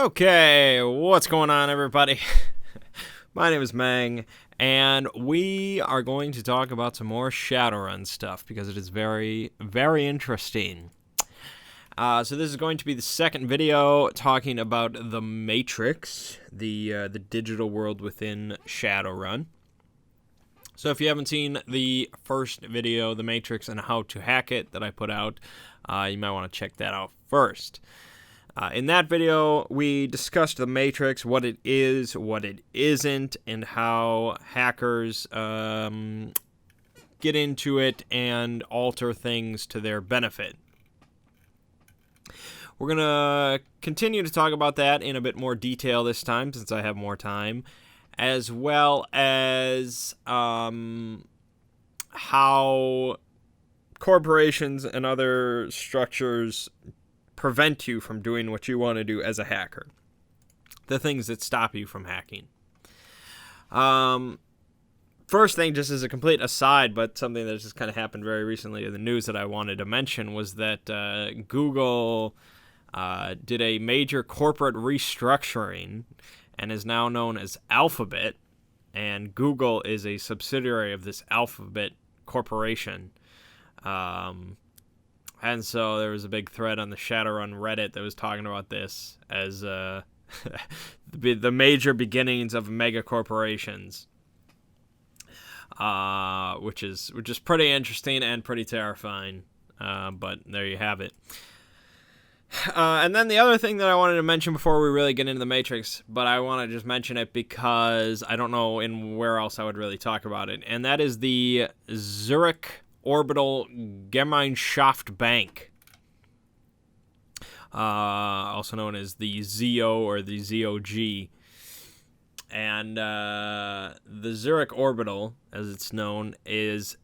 Okay, what's going on, everybody? My name is Mang, and we are going to talk about some more Shadowrun stuff because it is very, very interesting. So this is going to be the second video talking about the Matrix, the digital world within Shadowrun. So if you haven't seen the first video, The Matrix and How to Hack It, that I put out, you might want to check that out first. In that video, we discussed the Matrix, what it is, what it isn't, and how hackers get into it and alter things to their benefit. We're going to continue to talk about that in a bit more detail this time, since I have more time, as well as how corporations and other structures prevent you from doing what you want to do as a hacker. The things that stop you from hacking. First thing, just as a complete aside, but something that just kind of happened very recently in the news that I wanted to mention was that Google did a major corporate restructuring and is now known as Alphabet, and Google is a subsidiary of this Alphabet corporation. And so there was a big thread on the Shadowrun Reddit that was talking about this as the major beginnings of mega corporations, which is pretty interesting and pretty terrifying. But there you have it. And then the other thing that I wanted to mention before we really get into the Matrix, but I want to just mention it because I don't know where else I would really talk about it, and that is the Zurich Orbital Gemeinschaft Bank, also known as the ZO or the ZOG. And the Zurich Orbital, as it's known, is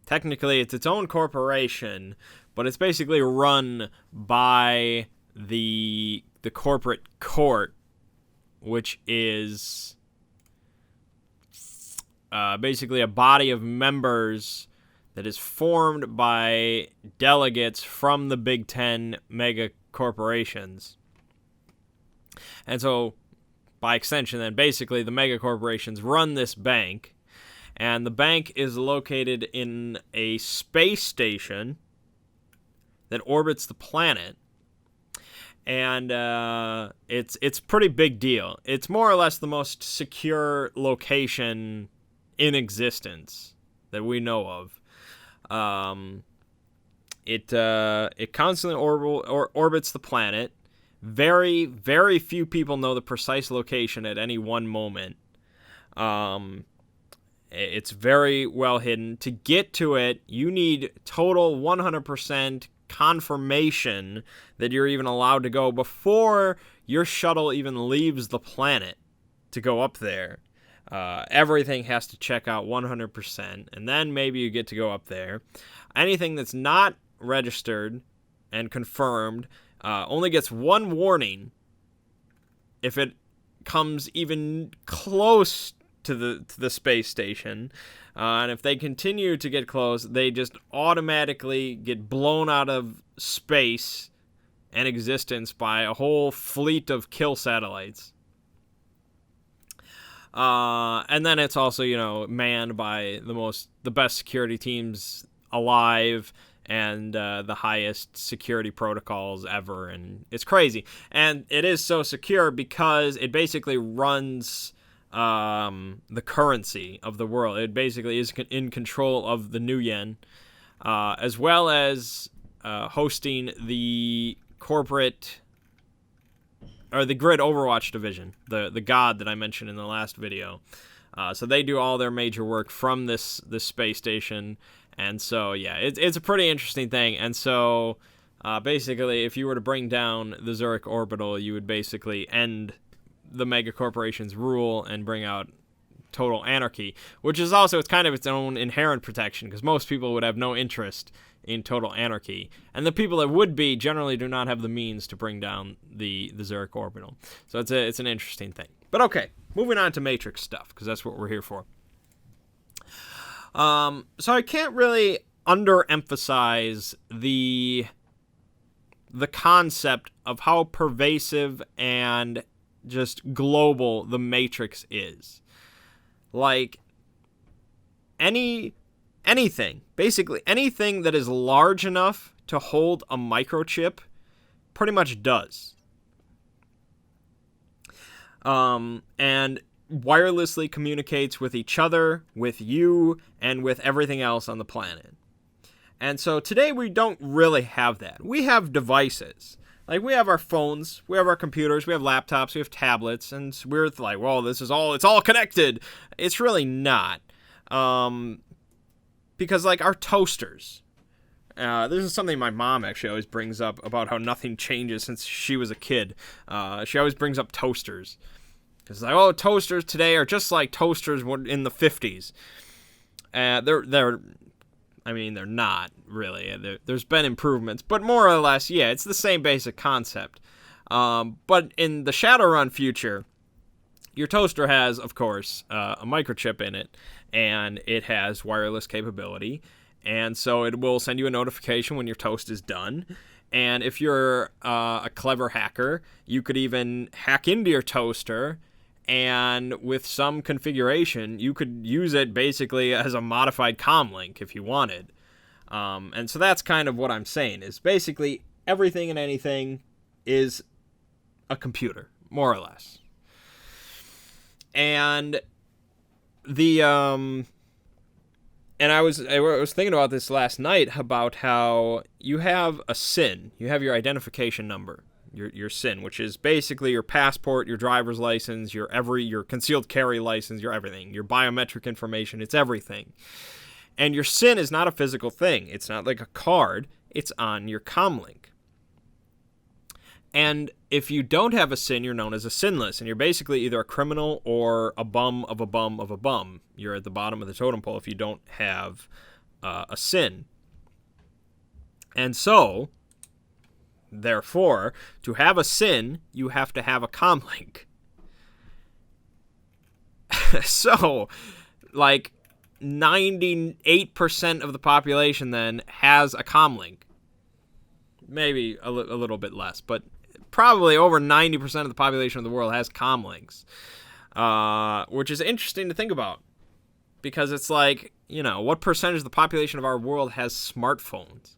technically it's its own corporation, but it's basically run by the corporate court, which is basically a body of members that is formed by delegates from the Big Ten mega corporations. And so, by extension, then, basically the mega corporations run this bank, and the bank is located in a space station that orbits the planet. And it's pretty big deal. It's more or less the most secure location in existence that we know of. It constantly orbits the planet. Very, very few people know the precise location at any one moment. It's very well hidden. To get to it, you need total 100% confirmation that you're even allowed to go before your shuttle even leaves the planet to go up there. Everything has to check out 100%, and then maybe you get to go up there. Anything that's not registered and confirmed only gets one warning if it comes even close to the space station. And if they continue to get close, they just automatically get blown out of space and existence by a whole fleet of kill satellites. And then it's also, manned by the best security teams alive and the highest security protocols ever, and it's crazy. And it is so secure because it basically runs the currency of the world. It basically is in control of the new yen, as well as hosting the corporate or the Grid Overwatch division, the god that I mentioned in the last video. So they do all their major work from this space station, and so yeah, it's a pretty interesting thing. And so basically, if you were to bring down the Zurich Orbital, you would basically end the mega corporation's rule and bring out total anarchy, which is also it's kind of its own inherent protection, because most people would have no interest in total anarchy, and the people that would be generally do not have the means to bring down the Zurich Orbital. So it's an interesting thing. But okay, moving on to Matrix stuff, because that's what we're here for. So I can't really underemphasize the the concept of how pervasive and just global the Matrix is. Like, basically anything that is large enough to hold a microchip pretty much does. And wirelessly communicates with each other, with you, and with everything else on the planet. And so today we don't really have that. We have devices. Like, we have our phones, we have our computers, we have laptops, we have tablets, and we're like, well, it's all connected. It's really not. Because, like, our toasters. This is something my mom actually always brings up about how nothing changes since she was a kid. She always brings up toasters. Because, like, oh, toasters today are just like toasters in the 50s. They're not really. There's been improvements, but more or less, yeah, it's the same basic concept. But in the Shadowrun future, your toaster has, of course, a microchip in it, and it has wireless capability, and so it will send you a notification when your toast is done. And if you're a clever hacker, you could even hack into your toaster, and with some configuration, you could use it basically as a modified comm link if you wanted. And so that's kind of what I'm saying, is basically everything and anything is a computer, more or less. And I was thinking about this last night, about how you have a SIN, you have your identification number, your SIN, which is basically your passport, your driver's license, your concealed carry license, your everything, your biometric information, it's everything. And your SIN is not a physical thing. It's not like a card. It's on your comlink. And if you don't have a SIN, you're known as a SINless, and you're basically either a criminal or a bum of a bum of a bum. You're at the bottom of the totem pole if you don't have a SIN. And so, therefore, to have a SIN, you have to have a comlink. So, like, 98% of the population then has a comlink. Maybe a little bit less, but probably over 90% of the population of the world has comlinks, which is interesting to think about, because it's like, what percentage of the population of our world has smartphones?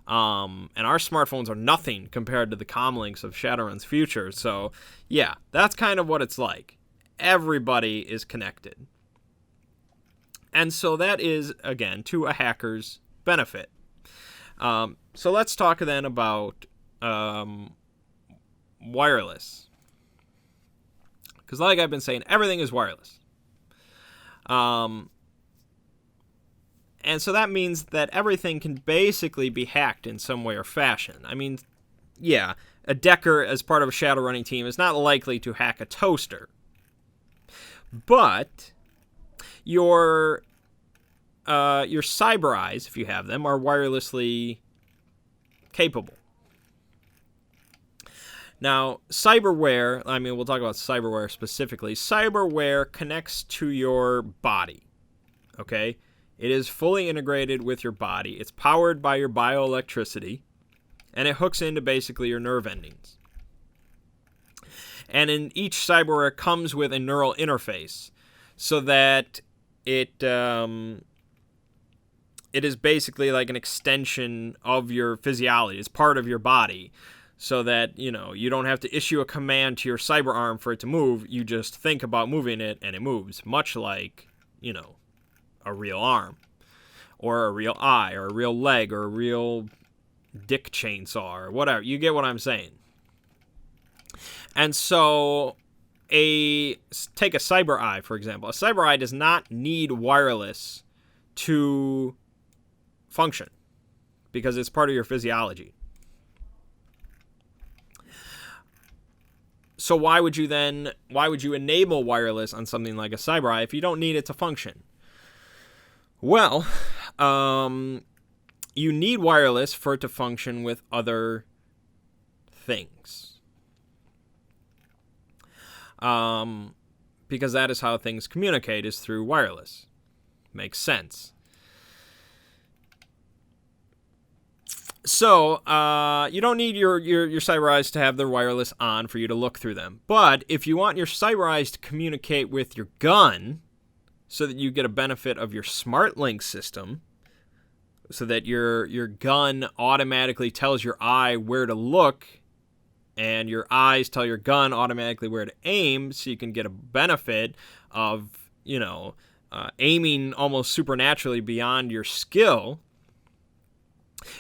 And our smartphones are nothing compared to the comlinks of Shadowrun's future. So, yeah, that's kind of what it's like. Everybody is connected. And so that is, again, to a hacker's benefit. So let's talk then about wireless. Because like I've been saying, everything is wireless. And so that means that everything can basically be hacked in some way or fashion. I mean, yeah, a Decker as part of a Shadowrunning team is not likely to hack a toaster. But your cyber eyes, if you have them, are wirelessly capable. Now, cyberware, we'll talk about cyberware specifically. Cyberware connects to your body, okay? It is fully integrated with your body. It's powered by your bioelectricity, and it hooks into basically your nerve endings. And in each cyberware comes with a neural interface, so that it is basically like an extension of your physiology. It's part of your body, so that, you don't have to issue a command to your cyber arm for it to move. You just think about moving it, and it moves, much like, a real arm, or a real eye, or a real leg, or a real dick chainsaw, or whatever. You get what I'm saying. And so, take a cyber eye, for example. A cyber eye does not need wireless to function, because it's part of your physiology. So why would you enable wireless on something like a cyber eye if you don't need it to function? Well, you need wireless for it to function with other things. Because that is how things communicate, is through wireless. Makes sense. So, you don't need your cyber eyes to have their wireless on for you to look through them. But if you want your cyber eyes to communicate with your gun so that you get a benefit of your smart link system, so that your gun automatically tells your eye where to look and your eyes tell your gun automatically where to aim, so you can get a benefit of, aiming almost supernaturally beyond your skill,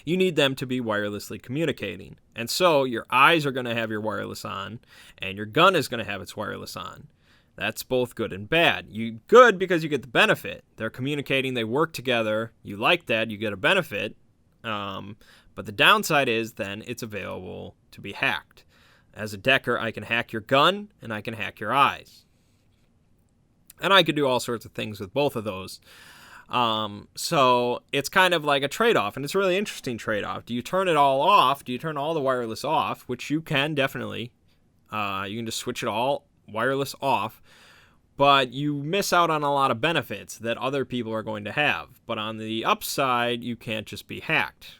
you need them to be wirelessly communicating. And so your eyes are going to have your wireless on, and your gun is going to have its wireless on. That's both good and bad. Good because you get the benefit. They're communicating, they work together. You like that, you get a benefit. But the downside is then it's available to be hacked. As a decker, I can hack your gun, and I can hack your eyes. And I could do all sorts of things with both of those. So it's kind of like a trade-off, and it's a really interesting trade-off. Do you turn it all off? Do you turn all the wireless off? Which you can definitely. You can just switch it all wireless off. But you miss out on a lot of benefits that other people are going to have. But on the upside, you can't just be hacked.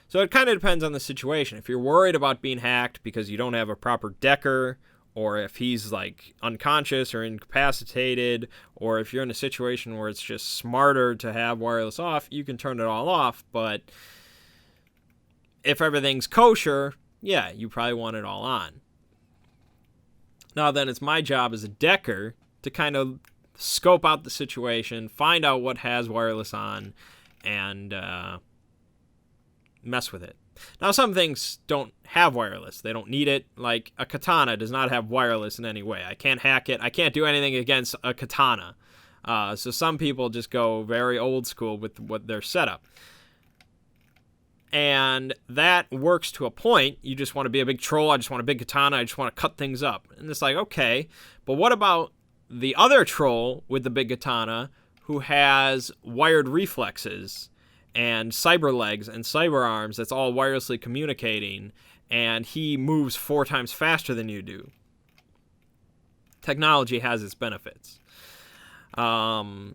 So it kind of depends on the situation. If you're worried about being hacked because you don't have a proper decker, or if he's like unconscious or incapacitated, or if you're in a situation where it's just smarter to have wireless off, you can turn it all off. But if everything's kosher, yeah, you probably want it all on. Now then, it's my job as a decker to kind of scope out the situation, find out what has wireless on, and mess with it. Now, some things don't have wireless. They don't need it. Like a katana does not have wireless in any way. I can't hack it. I can't do anything against a katana. So some people just go very old school with what their setup. And that works to a point. You just want to be a big troll. I just want a big katana. I just want to cut things up. And it's like, okay, but what about the other troll with the big katana who has wired reflexes and cyber legs and cyber arms that's all wirelessly communicating, and he moves 4 times faster than you do? Technology has its benefits. I'm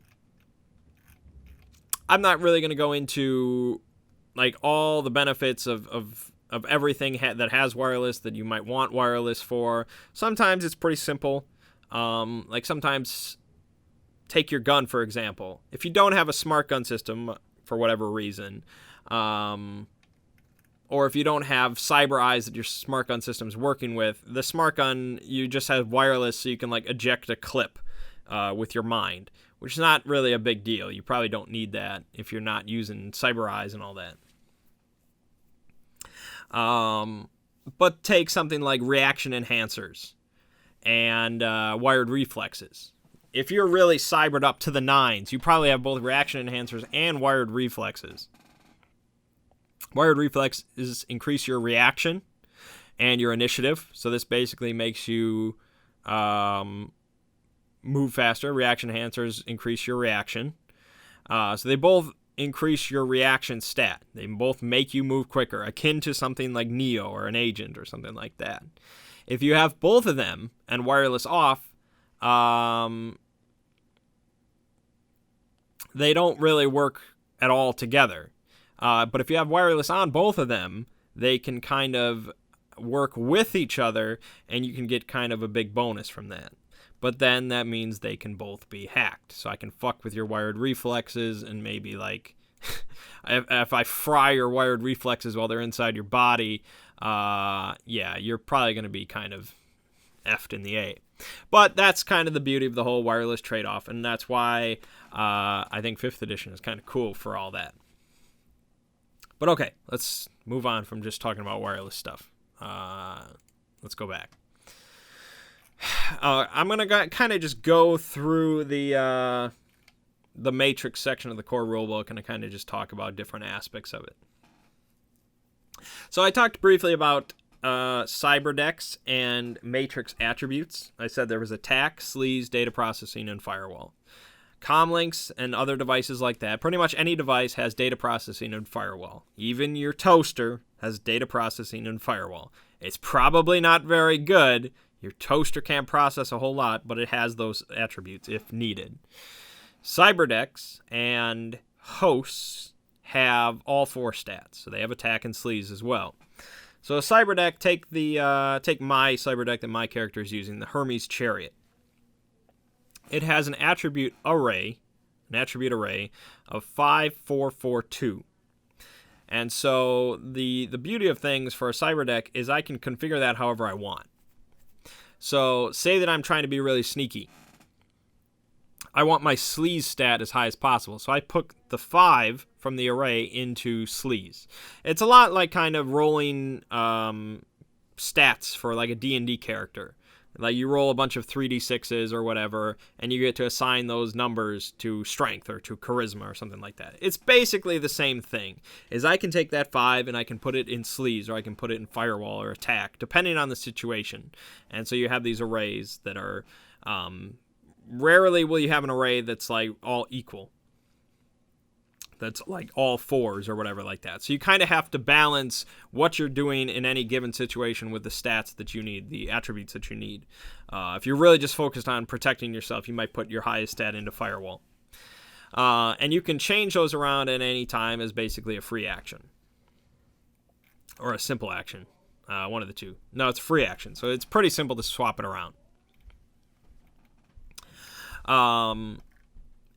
not really going to go into like all the benefits of everything that has wireless that you might want wireless for. Sometimes it's pretty simple. Like sometimes, take your gun, for example. If you don't have a smart gun system for whatever reason, or if you don't have cyber eyes that your smart gun system's working with, the smart gun, you just have wireless so you can like eject a clip with your mind, which is not really a big deal. You probably don't need that if you're not using cyber eyes and all that. But take something like reaction enhancers and wired reflexes. If you're really cybered up to the nines, you probably have both reaction enhancers and wired reflexes. Wired reflexes increase your reaction and your initiative. So this basically makes you move faster. Reaction enhancers increase your reaction. So they both increase your reaction stat. They both make you move quicker, akin to something like Neo or an agent or something like that. If you have both of them and wireless off, they don't really work at all together. But if you have wireless on both of them, they can kind of work with each other, and you can get kind of a big bonus from that. But then that means they can both be hacked. So I can fuck with your wired reflexes and maybe like, if I fry your wired reflexes while they're inside your body, yeah, you're probably going to be kind of effed in the A. But that's kind of the beauty of the whole wireless trade-off, and that's why I think 5th edition is kind of cool for all that. But okay, let's move on from just talking about wireless stuff. Let's go back. I'm going to kind of just go through the matrix section of the core rulebook and kind of just talk about different aspects of it. So I talked briefly about Cyberdecks and matrix attributes. I said there was attack, sleaze, data processing, and firewall. Comlinks and other devices like that, pretty much any device has data processing and firewall. Even your toaster has data processing and firewall. It's probably not very good. Your toaster can't process a whole lot, but it has those attributes if needed. Cyberdecks and hosts have all 4 stats, so they have attack and sleaze as well. So a Cyberdeck, take my Cyberdeck that my character is using, the Hermes Chariot. It has an attribute array of 5, 4, 4, 2. And so the beauty of things for a Cyberdeck is I can configure that however I want. So say that I'm trying to be really sneaky. I want my sleaze stat as high as possible. So I put the 5 from the array into sleaze. It's a lot like kind of rolling stats for like a D&D character. Like you roll a bunch of 3d6s or whatever, and you get to assign those numbers to strength or to charisma or something like that. It's basically the same thing. Is I can take that 5 and I can put it in sleaze, or I can put it in firewall or attack, depending on the situation. And so you have these arrays that are... rarely will you have an array that's like all equal. That's like all 4s or whatever like that. So you kind of have to balance what you're doing in any given situation with the stats that you need, the attributes that you need. If you're really just focused on protecting yourself, you might put your highest stat into firewall. And you can change those around at any time as basically a free action. Or a simple action. One of the two. No, it's a free action. So it's pretty simple to swap it around.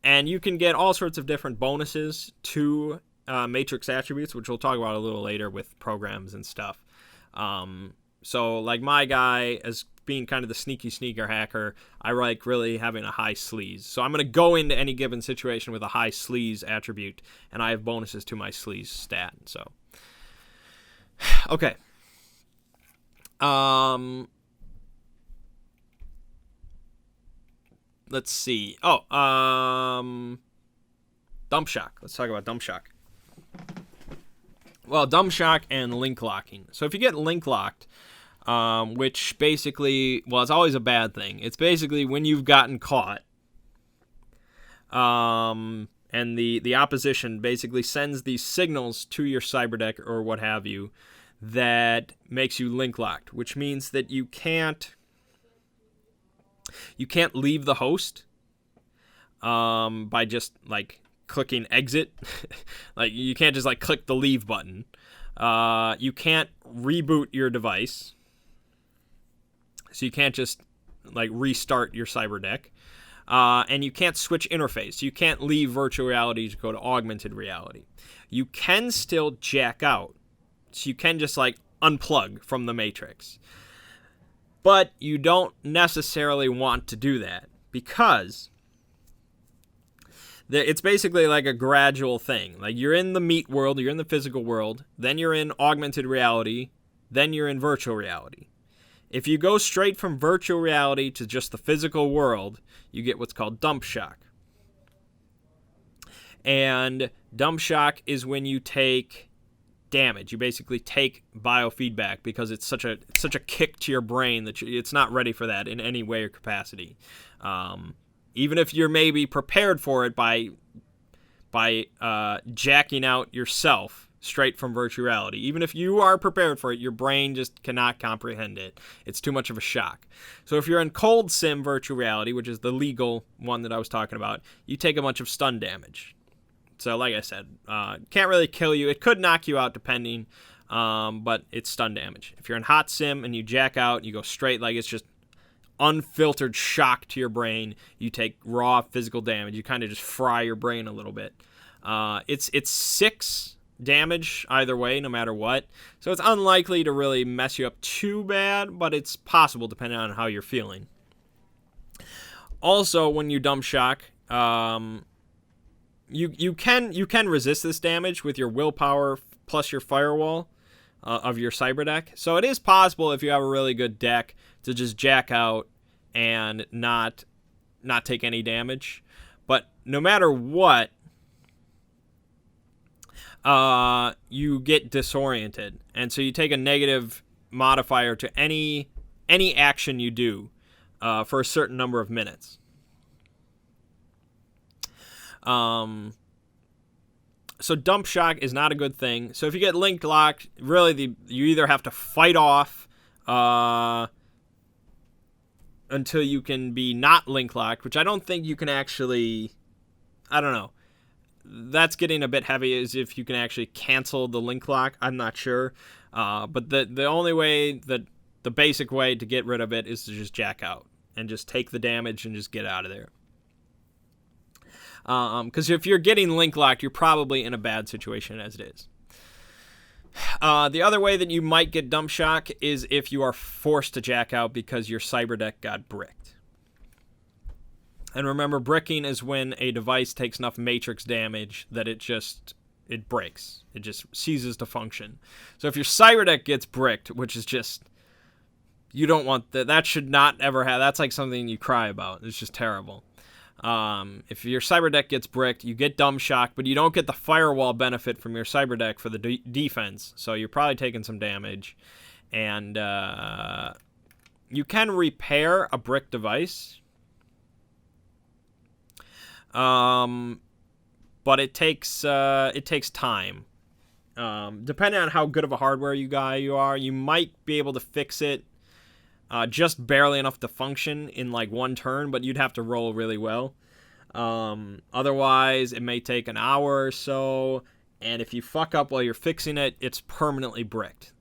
And you can get all sorts of different bonuses to matrix attributes, which we'll talk about a little later with programs and stuff. So like my guy, as being kind of the sneaky sneaker hacker, I like really having a high sleaze. So I'm going to go into any given situation with a high sleaze attribute, and I have bonuses to my sleaze stat. So, okay. Let's see. Dump shock. Let's talk about dump shock. Well, dump shock and link locking. So if you get link locked, which basically, well, it's always a bad thing. It's basically when you've gotten caught, and the opposition basically sends these signals to your Cyberdeck or what have you that makes you link locked, which means that you can't leave the host by just like clicking exit. Like you can't just like click the leave button. You can't reboot your device. So you can't just like restart your Cyberdeck. And you can't switch interface. You can't leave virtual reality to go to augmented reality. You can still jack out. So you can just like unplug from the matrix. But you don't necessarily want to do that because it's basically like a gradual thing. Like you're in the meat world, you're in the physical world, then you're in augmented reality, then you're in virtual reality. If you go straight from virtual reality to just the physical world, you get what's called dump shock. And dump shock is when you take damage. You basically take biofeedback because it's such a kick to your brain that it's not ready for that in any way or capacity. Even if you're maybe prepared for it by jacking out yourself straight from virtual reality. Even if you are prepared for it, your brain just cannot comprehend it. It's too much of a shock. So if you're in cold sim virtual reality, which is the legal one that I was talking about, you take a bunch of stun damage. So like I said, can't really kill you. It could knock you out depending, but it's stun damage. If you're in hot sim and you jack out, you go straight, like it's just unfiltered shock to your brain. You take raw physical damage. You kind of just fry your brain a little bit. It's 6 damage either way, no matter what. So it's unlikely to really mess you up too bad, but it's possible depending on how you're feeling. Also, when you dump shock, you can resist this damage with your willpower plus your firewall of your Cyberdeck. So it is possible if you have a really good deck to just jack out and not take any damage. But no matter what, you get disoriented, and so you take a negative modifier to any action you do for a certain number of minutes. So dump shock is not a good thing. So if you get link locked, really you either have to fight off until you can be not link locked, which I don't think you can actually. I don't know. that's getting a bit heavy, as if you can actually cancel the link lock. I'm not sure. But the only way, the basic way to get rid of it is to just jack out and just take the damage and just get out of there. Because if you're getting link locked, you're probably in a bad situation as it is. The other way that you might get dump shock is if you are forced to jack out because your Cyberdeck got bricked. And remember, bricking is when a device takes enough matrix damage that it breaks. It just ceases to function. So if your Cyberdeck gets bricked, which is just, you don't want that. That should not ever have. That's like something you cry about. It's just terrible. If your Cyberdeck gets bricked, you get dumb shock, but you don't get the firewall benefit from your Cyberdeck for the defense. So you're probably taking some damage. And you can repair a brick device. But it takes time. Depending on how good of a hardware guy you are, you might be able to fix it just barely enough to function in like one turn, but you'd have to roll really well. Otherwise, it may take an hour or so, and if you fuck up while you're fixing it, it's permanently bricked.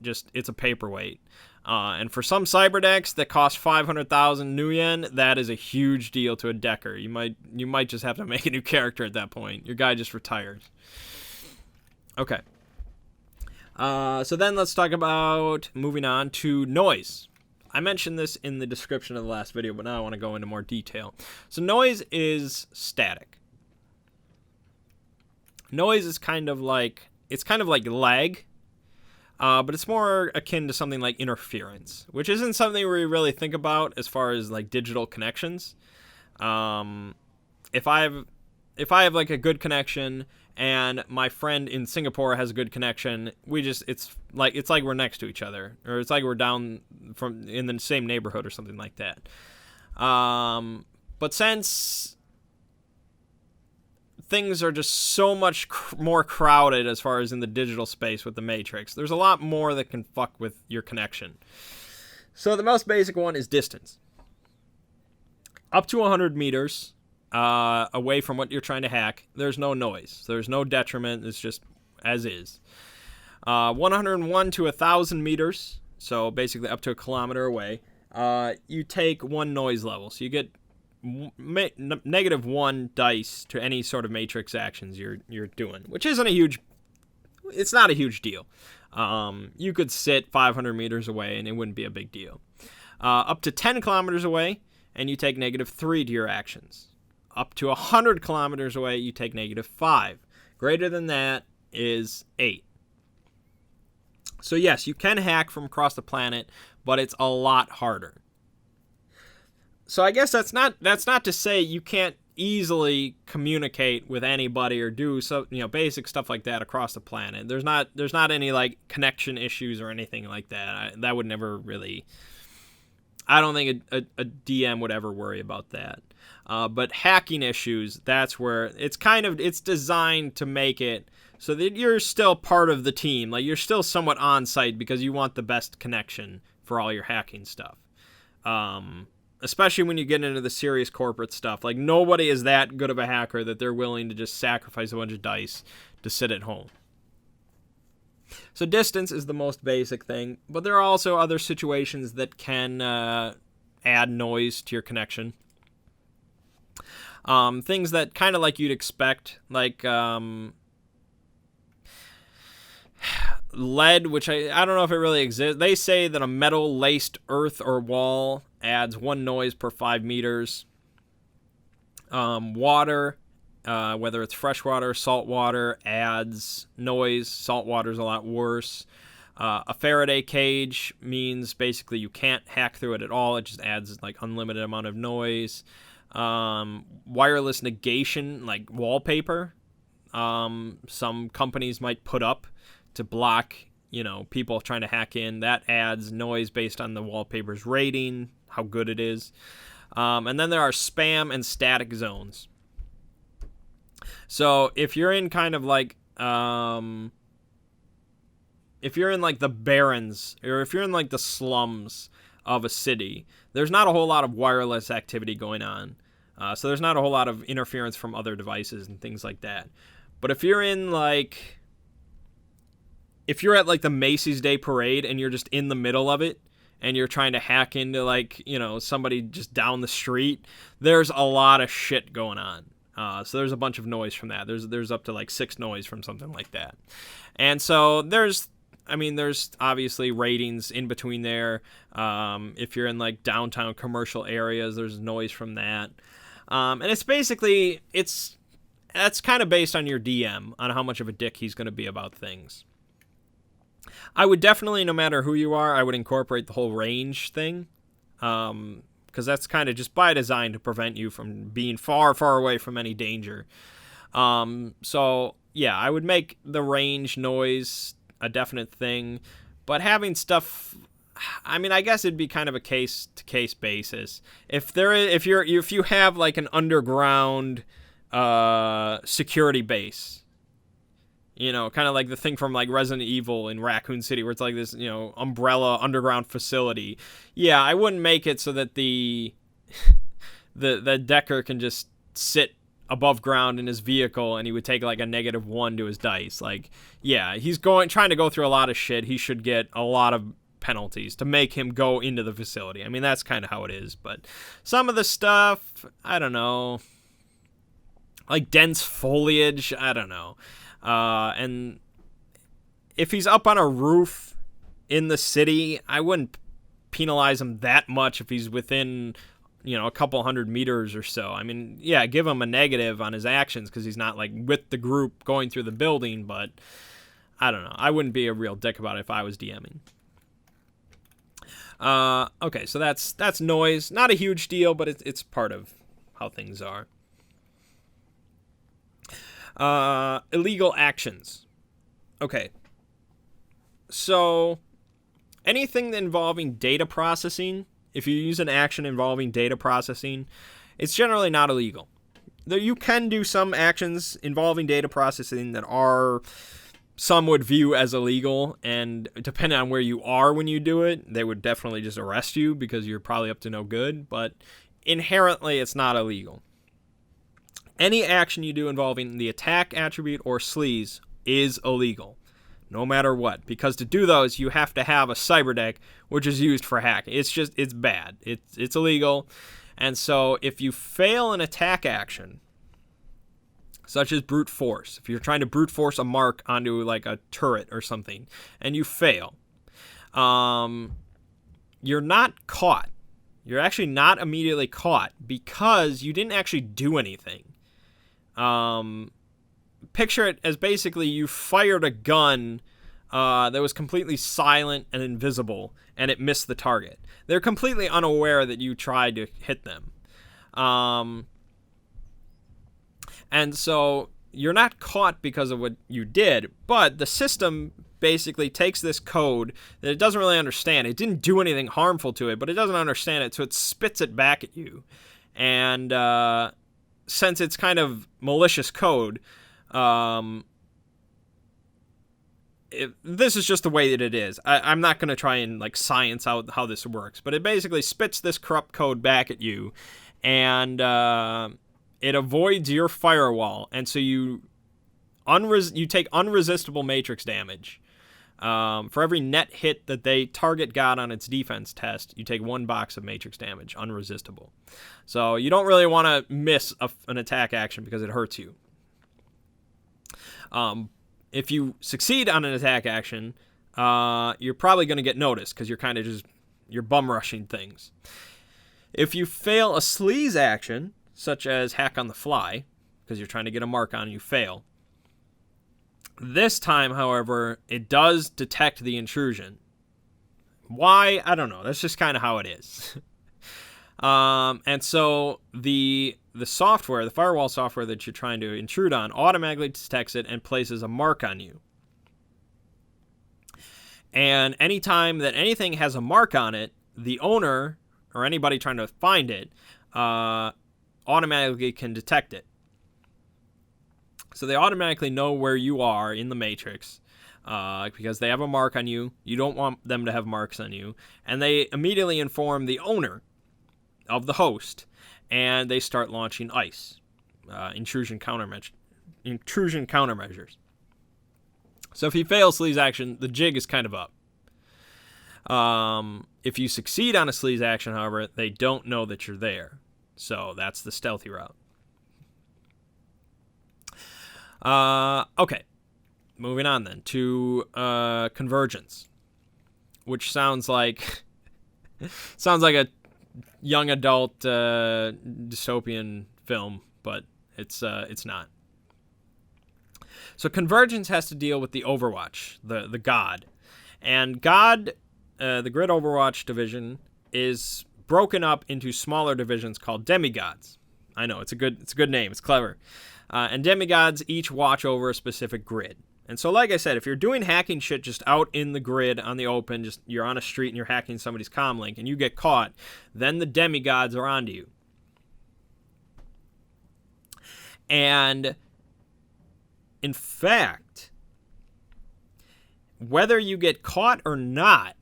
It's a paperweight. And for some Cyberdecks that cost 500,000 new yen, that is a huge deal to a decker. You might just have to make a new character at that point. Your guy just retires. Okay. So then let's talk about moving on to noise. I mentioned this in the description of the last video, but now I want to go into more detail. So noise is static. Noise is kind of like lag. But it's more akin to something like interference, which isn't something we really think about as far as like digital connections. If I have like a good connection and my friend in Singapore has a good connection, it's like we're next to each other, or it's like we're down in the same neighborhood or something like that. But since things are just so much more crowded as far as in the digital space with the Matrix, there's a lot more that can fuck with your connection. So the most basic one is distance. Up to 100 meters away from what you're trying to hack, there's no noise. There's no detriment. It's just as is. 101 to 1,000 meters, so basically up to a kilometer away, you take one noise level. So you get -1 dice to any sort of matrix actions you're doing, which isn't it's not a huge deal. You could sit 500 meters away and it wouldn't be a big deal. Up to 10 kilometers away, and you take -3 to your actions. Up to 100 kilometers away, you take -5. Greater than that is 8. So yes, you can hack from across the planet, but it's a lot harder. So I guess that's not to say you can't easily communicate with anybody or do basic stuff like that across the planet. There's not any like connection issues or anything like that. That would never really. I don't think a DM would ever worry about that. But hacking issues, that's where it's designed to make it so that you're still part of the team. Like you're still somewhat on site because you want the best connection for all your hacking stuff. Especially when you get into the serious corporate stuff. Like, nobody is that good of a hacker that they're willing to just sacrifice a bunch of dice to sit at home. So distance is the most basic thing, but there are also other situations that can add noise to your connection. Things that kind of like you'd expect, like lead, which I don't know if it really exists. They say that a metal-laced earth or wall adds 1 noise per 5 meters. Water, whether it's freshwater, salt water, adds noise. Salt water is a lot worse. A Faraday cage means basically you can't hack through it at all. It just adds like unlimited amount of noise. Wireless negation, like wallpaper, some companies might put up to block, people trying to hack in. That adds noise based on the wallpaper's rating, how good it is. And then there are spam and static zones. So if you're in kind of like, if you're in like the barrens, or if you're in like the slums of a city, there's not a whole lot of wireless activity going on. So there's not a whole lot of interference from other devices and things like that. But if you're at like the Macy's Day Parade and you're just in the middle of it and you're trying to hack into like, somebody just down the street, there's a lot of shit going on. So there's a bunch of noise from that. There's up to like 6 noise from something like that. And so there's obviously ratings in between there. If you're in like downtown commercial areas, there's noise from that. And it's basically, that's kind of based on your DM, on how much of a dick he's going to be about things. I would definitely, no matter who you are, I would incorporate the whole range thing. Because that's kind of just by design to prevent you from being far, far away from any danger. So, yeah, I would make the range noise a definite thing. But having stuff, I mean, I guess it'd be kind of a case-to-case basis. If you have like an underground security base, kind of like the thing from like Resident Evil in Raccoon City, where it's like this, umbrella underground facility. Yeah, I wouldn't make it so that the decker can just sit above ground in his vehicle and he would take like a -1 to his dice. Like, yeah, he's trying to go through a lot of shit. He should get a lot of penalties to make him go into the facility. I mean, that's kind of how it is. But some of the stuff, I don't know, like dense foliage, I don't know. And if he's up on a roof in the city, I wouldn't penalize him that much if he's within, a couple 100 meters or so. I mean, yeah, give him a negative on his actions because he's not like with the group going through the building, but I don't know. I wouldn't be a real dick about it if I was DMing. Okay, so that's noise. Not a huge deal, but it's part of how things are. Illegal actions. Okay. So, anything involving data processing, if you use an action involving data processing, it's generally not illegal. Though you can do some actions involving data processing that some would view as illegal, and depending on where you are when you do it, they would definitely just arrest you because you're probably up to no good, but inherently it's not illegal. Any action you do involving the attack attribute or sleaze is illegal, no matter what. Because to do those, you have to have a Cyberdeck, which is used for hacking. It's bad. It's illegal. And so if you fail an attack action, such as brute force, if you're trying to brute force a mark onto like a turret or something, and you fail, you're not caught. You're actually not immediately caught because you didn't actually do anything. Picture it as basically you fired a gun that was completely silent and invisible, and it missed the target. They're completely unaware that you tried to hit them. And so you're not caught because of what you did, but the system basically takes this code that it doesn't really understand. It didn't do anything harmful to it, but it doesn't understand it, so it spits it back at you. And since it's kind of malicious code, this is just the way that it is. I'm not going to try and like science out how this works, but it basically spits this corrupt code back at you, and it avoids your firewall, and so you take unresistible matrix damage. For every net hit that they target got on its defense test, you take 1 box of matrix damage, unresistible. So you don't really want to miss an attack action because it hurts you. If you succeed on an attack action, you're probably going to get noticed because you're bum rushing things. If you fail a sleaze action, such as hack on the fly, because you're trying to get a mark on and you fail, this time, however, it does detect the intrusion. Why? I don't know. That's just kind of how it is. And so the software, the firewall software that you're trying to intrude on, automatically detects it and places a mark on you. And anytime that anything has a mark on it, the owner or anybody trying to find it automatically can detect it. So they automatically know where you are in the matrix because they have a mark on you. You don't want them to have marks on you. And they immediately inform the owner of the host. and they start launching ice, intrusion countermeasures. So if you fail sleaze action, the jig is kind of up. If you succeed on a sleaze action, however, they don't know that you're there. So that's the stealthy route. Okay. Moving on then to convergence, which sounds like a young adult dystopian film, but it's not. So convergence has to deal with the Overwatch, the god, and god. The Grid Overwatch division is broken up into smaller divisions called demigods. I know, it's a good name. It's clever. And demigods each watch over a specific grid. And so, like I said, if you're doing hacking shit just out in the grid on the open, just you're on a street and you're hacking somebody's comlink and you get caught, then the demigods are onto you. And in fact, whether you get caught or not,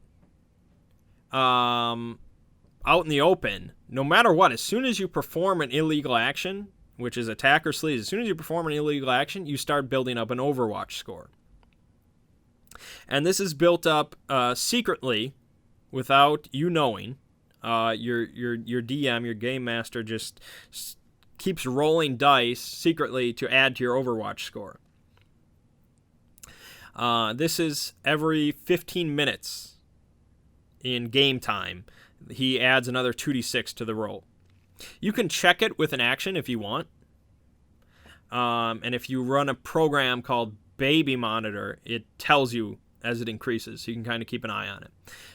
out in the open, no matter what, as soon as you perform an illegal action, which is attack or sleaze, as soon as you perform an illegal action, you start building up an Overwatch score. And this is built up secretly, without you knowing. Your DM, your game master, just keeps rolling dice secretly to add to your Overwatch score. This is every 15 minutes. In game time, he adds another 2d6 to the roll. You can check it with an action if you want. And if you run a program called Baby Monitor, it tells you as it increases, so you can kind of keep an eye on it.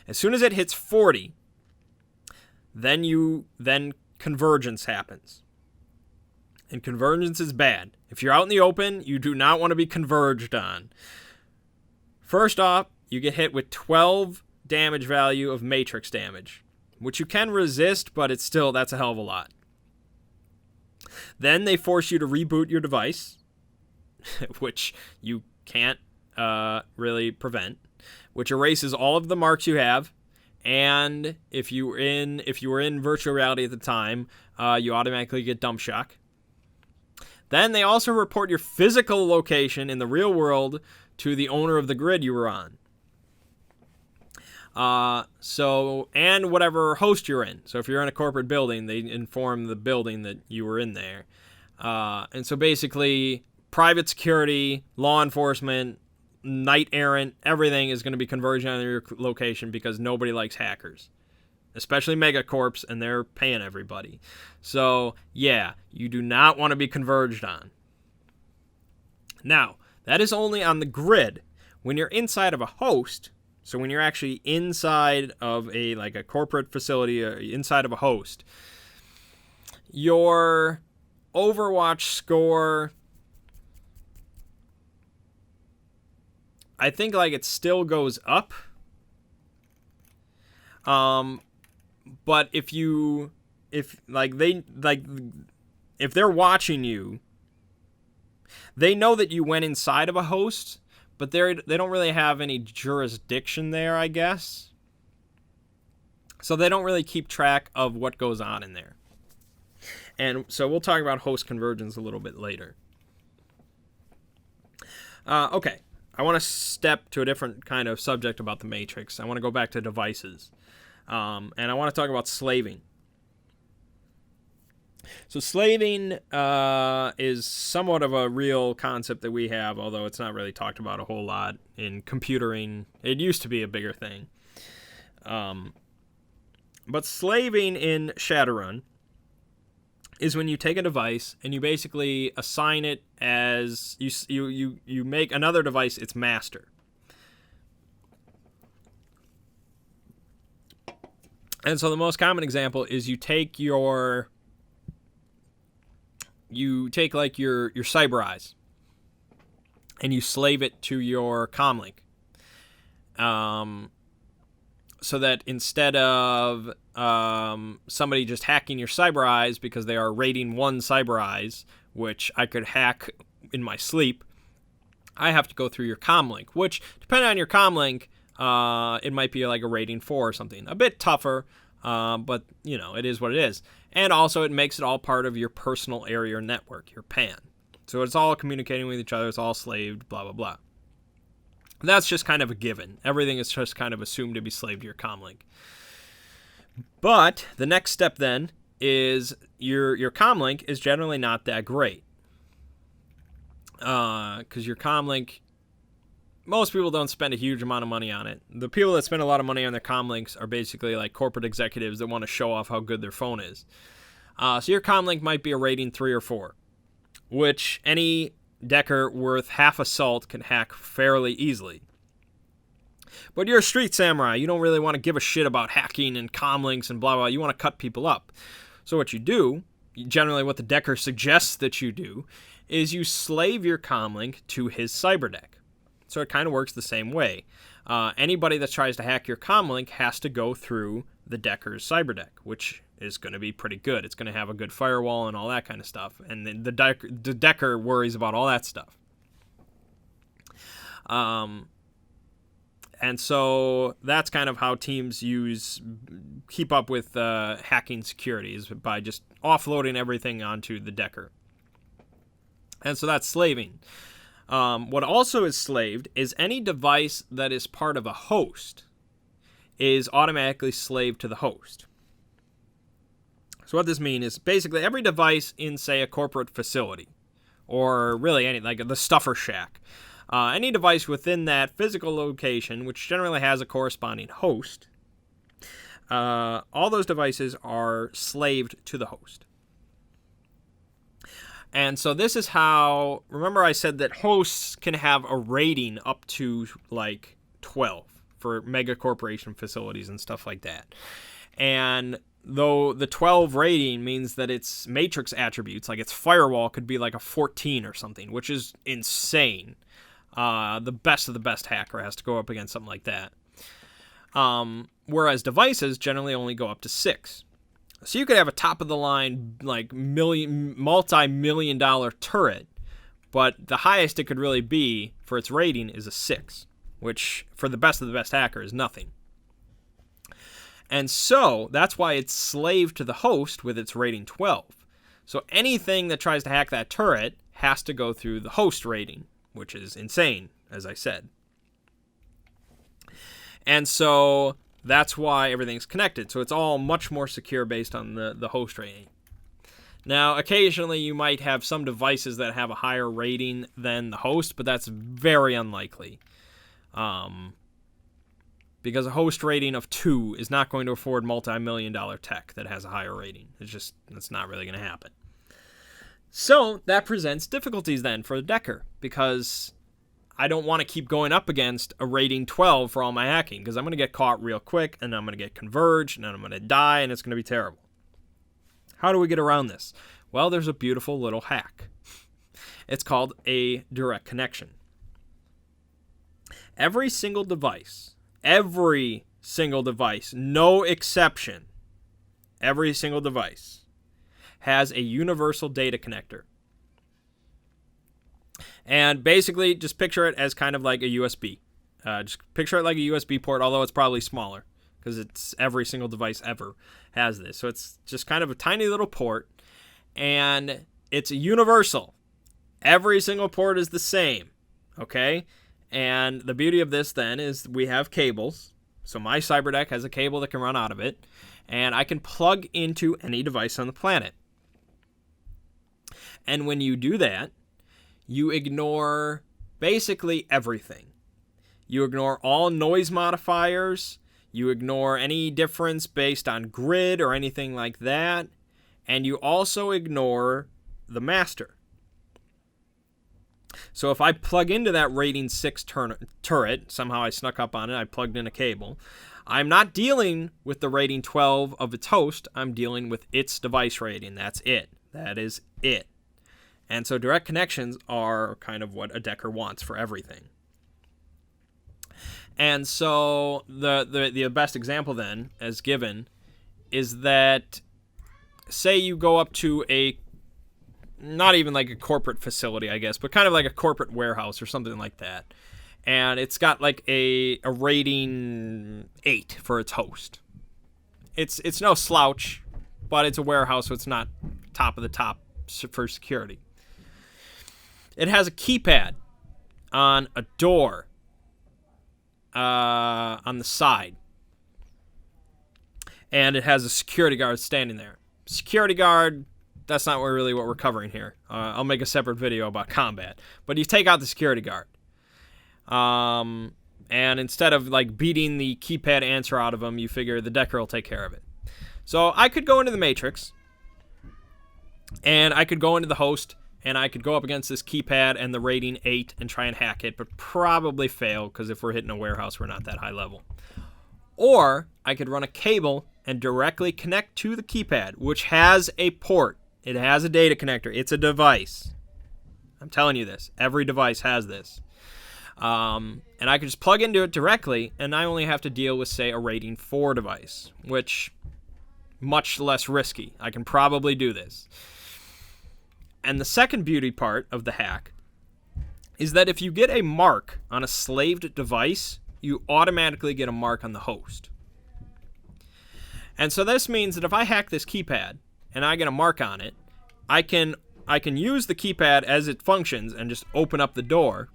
As soon as it hits 40, then convergence happens. And convergence is bad. If you're out in the open, you do not want to be converged on. First off, you get hit with 12 damage value of matrix damage, which you can resist, but that's a hell of a lot. Then they force you to reboot your device, which you can't really prevent, which erases all of the marks you have. And if you were in virtual reality at the time, you automatically get dump shock. Then they also report your physical location in the real world to the owner of the grid you were on. And whatever host you're in. So if you're in a corporate building, they inform the building that you were in there. And so basically, private security, law enforcement, knight errant, everything is going to be converging on your location because nobody likes hackers. Especially megacorps, and they're paying everybody. So, yeah, you do not want to be converged on. Now, that is only on the grid. When you're inside of a host... So when you're actually inside of a corporate facility or inside of a host, your Overwatch score, I think it still goes up. But if they're watching you, they know that you went inside of a host. But they don't really have any jurisdiction there, I guess. So they don't really keep track of what goes on in there. And so we'll talk about host convergence a little bit later. Okay. I want to step to a different kind of subject about the Matrix. I want to go back to devices. And I want to talk about slaving. So slaving is somewhat of a real concept that we have, although it's not really talked about a whole lot in computering. It used to be a bigger thing. But slaving in Shadowrun is when you take a device and you basically assign it as you make another device its master. And so the most common example is you take your cyber eyes and you slave it to your comlink, so that instead of somebody just hacking your cyber eyes because they are rating one cyber eyes, which I could hack in my sleep, I have to go through your comlink, which depending on your comlink, it might be like a rating 4 or something, a bit tougher. But, you know, it is what it is. And also it makes it all part of your personal area network, your PAN. So it's all communicating with each other. It's all slaved, blah, blah, blah. That's just kind of a given. Everything is just kind of assumed to be slaved to your comlink. But the next step then is your comlink is generally not that great. Because your comlink, most people don't spend a huge amount of money on it. The people that spend a lot of money on their comlinks are basically like corporate executives that want to show off how good their phone is. So your comlink might be a rating 3 or 4, which any decker worth half a salt can hack fairly easily. But you're a street samurai. You don't really want to give a shit about hacking and comlinks and blah, blah. You want to cut people up. So what you do, generally what the decker suggests that you do, is you slave your comlink to his Cyberdeck. So it kind of works the same way. Anybody that tries to hack your comlink has to go through the decker's Cyberdeck, which is going to be pretty good. It's going to have a good firewall and all that kind of stuff. And then the decker worries about all that stuff. And so that's kind of how teams keep up with hacking securities, by just offloading everything onto the decker. And so that's slaving. What also is slaved is any device that is part of a host is automatically slaved to the host. So what this means is basically every device in, say, a corporate facility, or really any, like the stuffer shack, any device within that physical location, which generally has a corresponding host, all those devices are slaved to the host. And so this is how, remember I said that hosts can have a rating up to like 12 for mega corporation facilities and stuff like that. And though the 12 rating means that its matrix attributes, like its firewall, could be like a 14 or something, which is insane. The best of the best hacker has to go up against something like that. Whereas devices generally only go up to 6. So you could have a top-of-the-line, like, multi-million-dollar turret, but the highest it could really be for its rating is a 6, which, for the best of the best hacker, is nothing. And so, that's why it's slaved to the host with its rating 12. So anything that tries to hack that turret has to go through the host rating, which is insane, as I said. And so that's why everything's connected. So it's all much more secure based on the host rating. Now, occasionally you might have some devices that have a higher rating than the host, but that's very unlikely. Because a host rating of 2 is not going to afford multi-million-dollar tech that has a higher rating. It's not really going to happen. So that presents difficulties then for the decker, because I don't want to keep going up against a rating 12 for all my hacking, because I'm going to get caught real quick, and I'm going to get converged, and then I'm going to die, and it's going to be terrible. How do we get around this? Well, there's a beautiful little hack. It's called a direct connection. Every single device, no exception, every single device has a universal data connector. And basically, just picture it as kind of like a USB. Just picture it like a USB port, although it's probably smaller, because it's every single device ever has this. So it's just kind of a tiny little port, and it's universal. Every single port is the same, okay? And the beauty of this, then, is we have cables. So my Cyberdeck has a cable that can run out of it, and I can plug into any device on the planet. And when you do that, you ignore basically everything. You ignore all noise modifiers. You ignore any difference based on grid or anything like that. And you also ignore the master. So if I plug into that rating 6 turret, somehow I snuck up on it, I plugged in a cable, I'm not dealing with the rating 12 of its host. I'm dealing with its device rating. That's it. That is it. And so direct connections are kind of what a decker wants for everything. And so the best example then, as given, is that say you go up to a, not even like a corporate facility, I guess, but kind of like a corporate warehouse or something like that. And it's got like a rating 8 for its host. it's no slouch, but it's a warehouse, so it's not top of the top for security. It has a keypad on a door on the side. And it has a security guard standing there. Security guard, that's not really what we're covering here. I'll make a separate video about combat. But you take out the security guard. And instead of like beating the keypad answer out of him, you figure the Decker will take care of it. So I could go into the Matrix, and I could go into the host, and I could go up against this keypad and the rating 8 and try and hack it, but probably fail, because if we're hitting a warehouse, we're not that high level. Or I could run a cable and directly connect to the keypad, which has a port. It has a data connector. It's a device. I'm telling you this. Every device has this. And I could just plug into it directly, and I only have to deal with, say, a rating 4 device, which much less risky. I can probably do this. And the second beauty part of the hack is that if you get a mark on a slaved device, you automatically get a mark on the host. And so this means that if I hack this keypad and I get a mark on it, I can use the keypad as it functions and just open up the door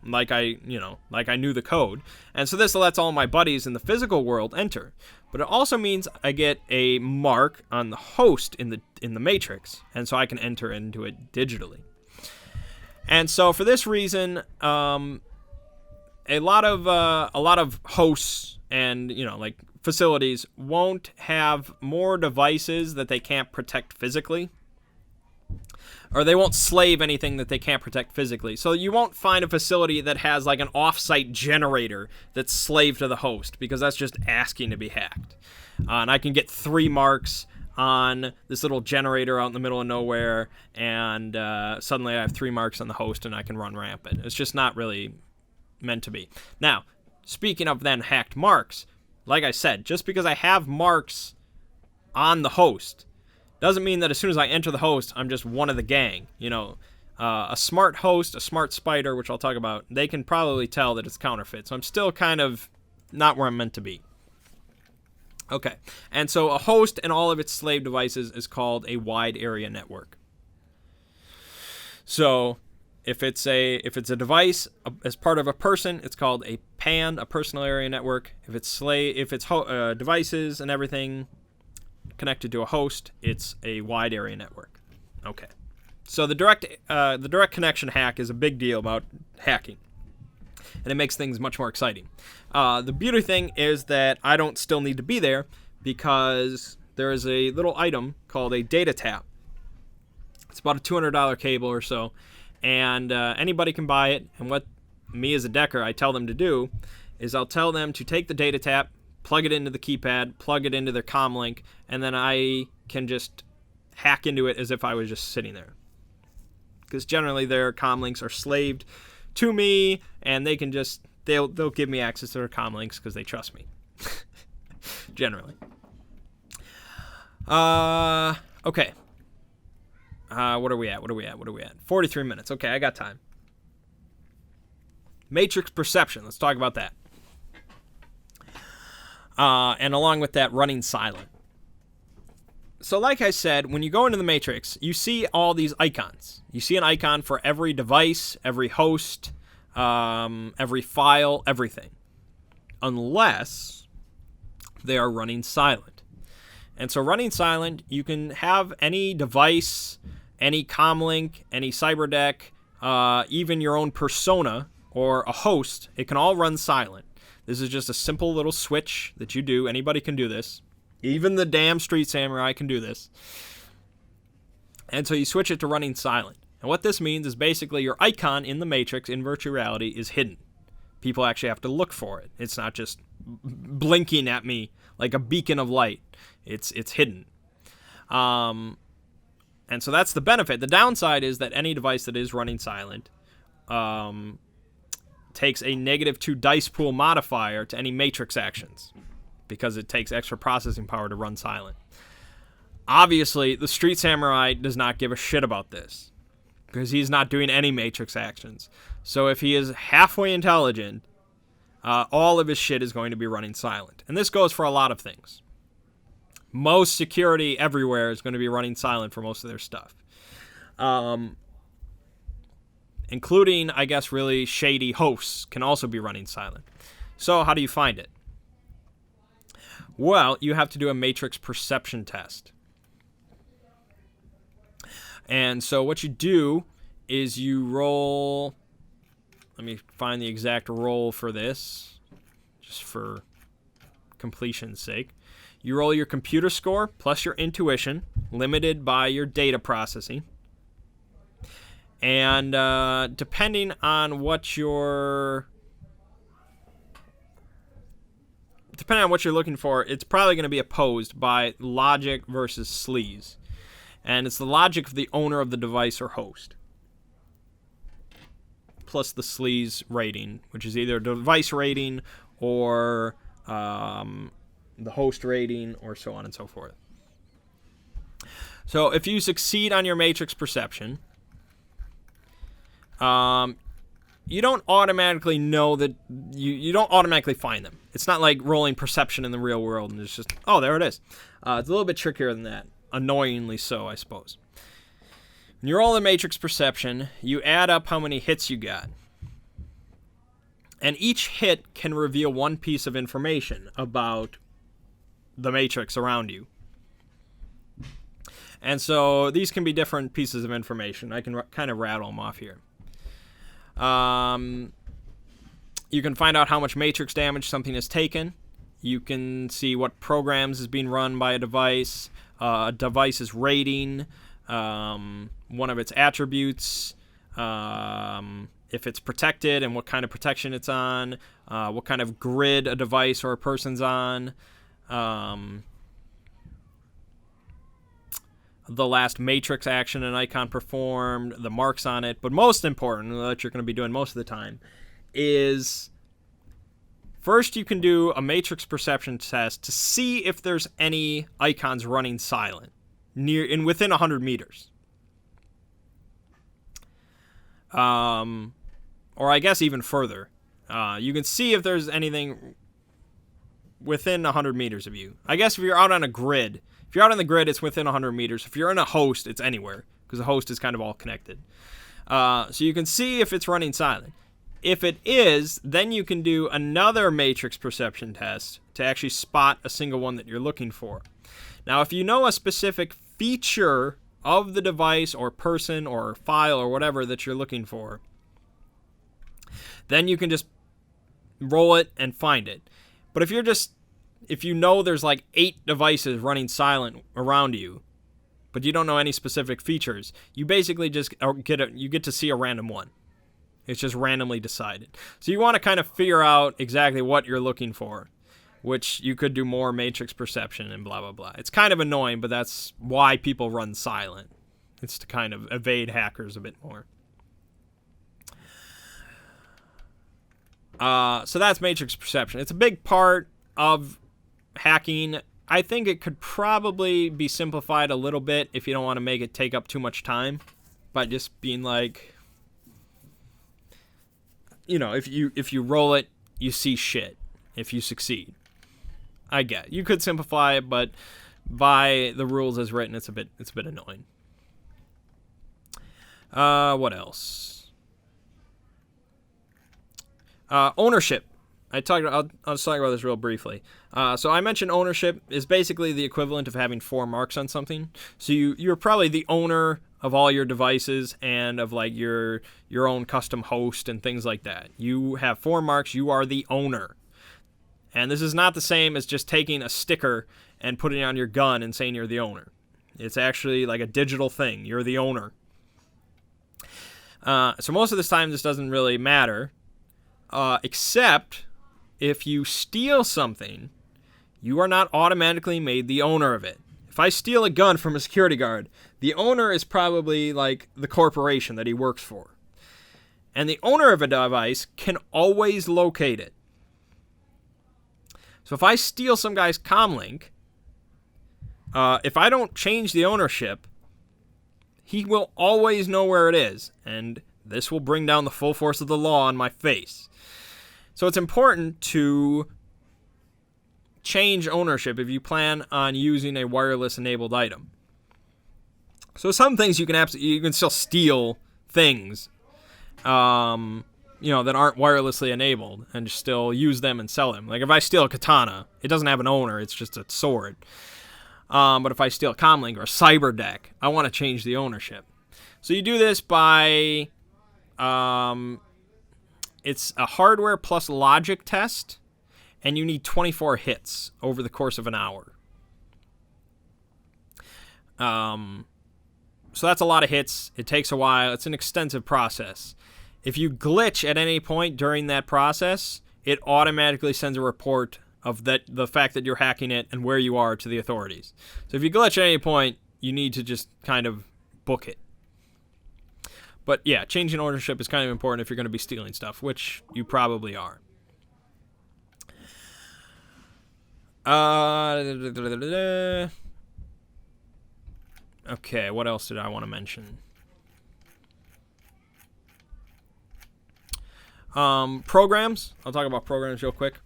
like I knew the code. And so this lets all my buddies in the physical world enter. But it also means I get a mark on the host in the Matrix, and so I can enter into it digitally. And so for this reason, a lot of hosts and like facilities won't have more devices that they can't protect physically, or they won't slave anything that they can't protect physically. So you won't find a facility that has like an off-site generator that's slave to the host, because that's just asking to be hacked. And I can get 3 marks on this little generator out in the middle of nowhere, and suddenly I have 3 marks on the host and I can run rampant. It's just not really meant to be. Now, speaking of then hacked marks, like I said, just because I have marks on the host doesn't mean that as soon as I enter the host, I'm just one of the gang. A smart host, a smart spider, which I'll talk about, they can probably tell that it's counterfeit. So I'm still kind of not where I'm meant to be. Okay, and so a host and all of its slave devices is called a wide area network. So if it's a device as part of a person, it's called a PAN, a personal area network. If it's devices and everything connected to a host, it's a wide area network. Okay, so the direct connection hack is a big deal about hacking, and it makes things much more exciting. The beauty thing is that I don't still need to be there, because there is a little item called a data tap. It's about a $200 cable or so, and anybody can buy it. And what me as a Decker, I tell them to do is I'll tell them to take the data tap, plug it into the keypad, plug it into their comm link, and then I can just hack into it as if I was just sitting there. Because generally their comm links are slaved to me, and they can just they'll give me access to their comm links because they trust me. Generally. Okay. What are we at? 43 minutes. Okay, I got time. Matrix perception. Let's talk about that. And along with that, running silent. So like I said, when you go into the Matrix, you see all these icons. You see an icon for every device, every host, every file, everything. Unless they are running silent. And so running silent, you can have any device, any comlink, any Cyberdeck, even your own persona or a host, it can all run silent. This is just a simple little switch that you do. Anybody can do this. Even the damn Street Samurai can do this. And so you switch it to running silent. And what this means is basically your icon in the Matrix in virtual reality is hidden. People actually have to look for it. It's not just blinking at me like a beacon of light. It's hidden. And so that's the benefit. The downside is that any device that is running silent takes a -2 dice pool modifier to any Matrix actions, because it takes extra processing power to run silent. Obviously, the Street Samurai does not give a shit about this, because he's not doing any Matrix actions. So if he is halfway intelligent, all of his shit is going to be running silent. And this goes for a lot of things. Most security everywhere is going to be running silent for most of their stuff. Including, I guess, really shady hosts can also be running silent. So how do you find it? Well, you have to do a matrix perception test. And so what you do is you roll... Let me find the exact roll for this, just for completion's sake. You roll your computer score plus your intuition, limited by your data processing. And depending on what you're looking for, it's probably going to be opposed by logic versus sleaze. And it's the logic of the owner of the device or host, plus the sleaze rating, which is either device rating or the host rating, or so on and so forth. So if you succeed on your matrix perception, you don't automatically know that you don't automatically find them. It's not like rolling perception in the real world and it's just, oh, there it is. It's a little bit trickier than that. Annoyingly so, I suppose. When you roll the matrix perception, you add up how many hits you got. And each hit can reveal one piece of information about the matrix around you. And so these can be different pieces of information. I can kind of rattle them off here. You can find out how much matrix damage something has taken. You can see what programs is being run by a device's rating, one of its attributes, if it's protected and what kind of protection it's on, what kind of grid a device or a person's on, the last matrix action an icon performed, the marks on it. But most important, that you're going to be doing most of the time, is first you can do a matrix perception test to see if there's any icons running silent within 100 meters. Or I guess even further. You can see if there's anything within 100 meters of you. I guess if you're out on a grid, if you're out on the grid, it's within 100 meters. If you're in a host, it's anywhere, because the host is kind of all connected. So you can see if it's running silent. If it is, then you can do another matrix perception test to actually spot a single one that you're looking for. Now, if you know a specific feature of the device or person or file or whatever that you're looking for, then you can just roll it and find it. But if you know there's like 8 devices running silent around you, but you don't know any specific features, you basically just get to see a random one. It's just randomly decided. So you want to kind of figure out exactly what you're looking for, which you could do more matrix perception and blah, blah, blah. It's kind of annoying, but that's why people run silent. It's to kind of evade hackers a bit more. So that's matrix perception. It's a big part of hacking. I think it could probably be simplified a little bit if you don't want to make it take up too much time, by just being like, you know, if you roll it, you see shit if you succeed. I get you could simplify it, but by the rules as written, it's a bit annoying. What else? Ownership. I'll just talk about this real briefly. So I mentioned ownership is basically the equivalent of having 4 marks on something. So you're probably the owner of all your devices and of like your own custom host and things like that. You have 4 marks. You are the owner. And this is not the same as just taking a sticker and putting it on your gun and saying you're the owner. It's actually like a digital thing. You're the owner. So most of this time this doesn't really matter, except if you steal something, you are not automatically made the owner of it. If I steal a gun from a security guard, the owner is probably like the corporation that he works for. And the owner of a device can always locate it. So if I steal some guy's comlink, if I don't change the ownership, he will always know where it is. And this will bring down the full force of the law on my face. So it's important to change ownership if you plan on using a wireless enabled item. So some things you can still steal things, that aren't wirelessly enabled and still use them and sell them. Like if I steal a katana, it doesn't have an owner; it's just a sword. But if I steal a comlink or a cyberdeck, I want to change the ownership. So you do this by, it's a hardware plus logic test, and you need 24 hits over the course of an hour. So that's a lot of hits. It takes a while. It's an extensive process. If you glitch at any point during that process, it automatically sends a report of the fact that you're hacking it and where you are to the authorities. So if you glitch at any point, you need to just kind of book it. But yeah, changing ownership is kind of important if you're going to be stealing stuff, which you probably are. Okay, what else did I want to mention? Programs. I'll talk about programs real quick.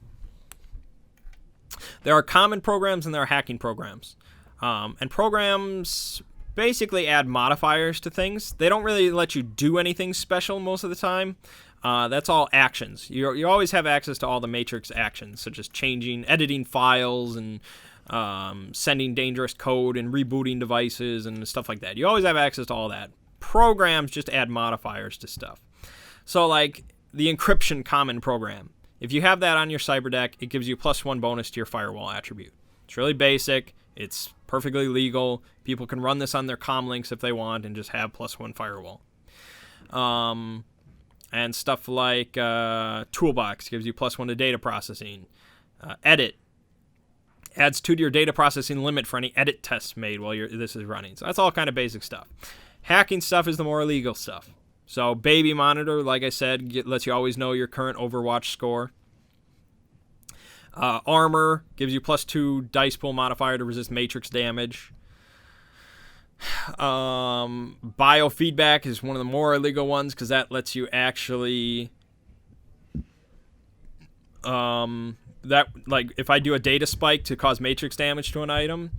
There are common programs and there are hacking programs. And programs basically add modifiers to things. They don't really let you do anything special most of the time. That's all actions. You always have access to all the matrix actions, such as editing files, and sending dangerous code and rebooting devices and stuff like that. You always have access to all that. Programs just add modifiers to stuff. So like the encryption common program. If you have that on your Cyberdeck, it gives you +1 bonus to your firewall attribute. It's really basic. It's perfectly legal. People can run this on their comlinks if they want and just have +1 firewall. And stuff like Toolbox gives you +1 to data processing. Edit adds 2 to your data processing limit for any edit tests made while this is running. So that's all kind of basic stuff. Hacking stuff is the more illegal stuff. So Baby Monitor, like I said, lets you always know your current Overwatch score. Armor gives you +2 dice pool modifier to resist matrix damage. Biofeedback is one of the more illegal ones because that lets you actually if I do a data spike to cause matrix damage to an item,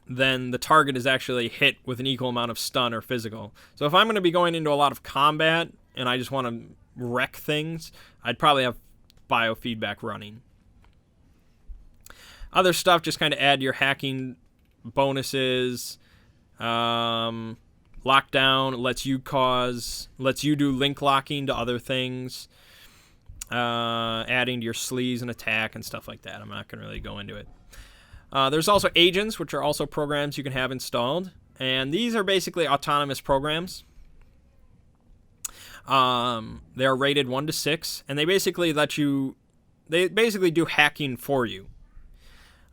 then the target is actually hit with an equal amount of stun or physical. So if I'm going to be going into a lot of combat and I just want to wreck things, I'd probably have biofeedback running. Other stuff just kind of add your hacking bonuses. Lockdown lets you do link locking to other things, adding to your sleeves and attack and stuff like that. I'm not going to really go into it. There's also agents, which are also programs you can have installed, and these are basically autonomous programs. They're rated 1 to 6, and they basically do hacking for you.